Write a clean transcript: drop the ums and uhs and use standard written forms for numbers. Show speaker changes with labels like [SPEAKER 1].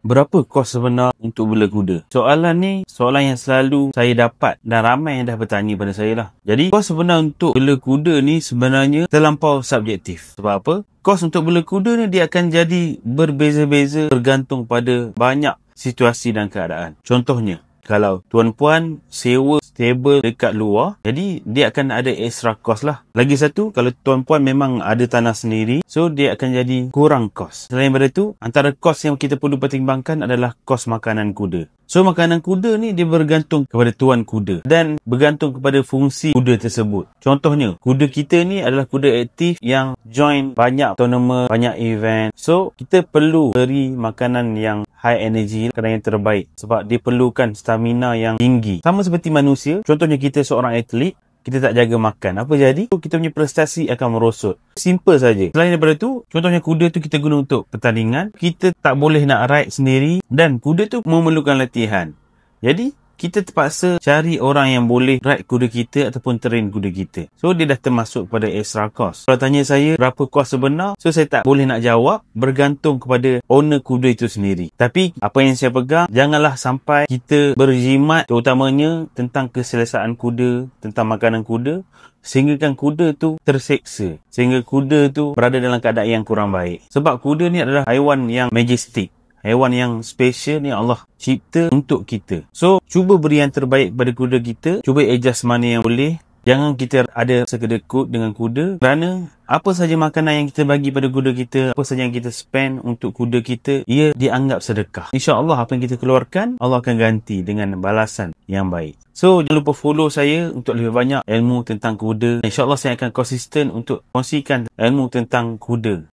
[SPEAKER 1] Berapa kos sebenar untuk bela kuda? Soalan ni soalan yang selalu saya dapat dan ramai yang dah bertanya pada saya lah. Jadi kos sebenar untuk bela kuda ni sebenarnya terlampau subjektif. Sebab apa? Kos untuk bela kuda ni dia akan jadi berbeza-beza bergantung pada banyak situasi dan keadaan. Contohnya, kalau tuan-puan sewa stable dekat luar, jadi dia akan ada extra cost lah. Lagi satu, kalau tuan-puan memang ada tanah sendiri, so dia akan jadi kurang kos. Selain daripada tu, antara kos yang kita perlu pertimbangkan adalah kos makanan kuda. So makanan kuda ni dia bergantung kepada tuan kuda dan bergantung kepada fungsi kuda tersebut. Contohnya, kuda kita ni adalah kuda aktif yang join banyak tournament, banyak event. So kita perlu beri makanan yang high energy, makanan yang terbaik sebab dia perlukan stamina yang tinggi. Sama seperti manusia, contohnya kita seorang atlet, kita tak jaga makan, apa jadi? Kita punya prestasi akan merosot. Simple saja. Selain daripada tu, contohnya kuda tu kita guna untuk pertandingan, kita tak boleh nak ride sendiri dan kuda tu memerlukan latihan. Jadi kita terpaksa cari orang yang boleh ride kuda kita ataupun train kuda kita. So dia dah termasuk kepada extra cost. Kalau tanya saya berapa kos sebenar, so saya tak boleh nak jawab, bergantung kepada owner kuda itu sendiri. Tapi apa yang saya pegang, janganlah sampai kita berjimat terutamanya tentang keselesaan kuda, tentang makanan kuda, sehinggakan kuda tu terseksa, sehingga kuda tu berada dalam keadaan yang kurang baik. Sebab kuda ni adalah haiwan yang majestic, haiwan yang special ni Allah cipta untuk kita. So, cuba beri yang terbaik kepada kuda kita. Cuba adjust mana yang boleh. Jangan kita ada sekedekut dengan kuda. Kerana apa saja makanan yang kita bagi pada kuda kita, apa saja yang kita spend untuk kuda kita, ia dianggap sedekah. InsyaAllah apa yang kita keluarkan, Allah akan ganti dengan balasan yang baik. So, jangan lupa follow saya untuk lebih banyak ilmu tentang kuda. InsyaAllah saya akan konsisten untuk kongsikan ilmu tentang kuda.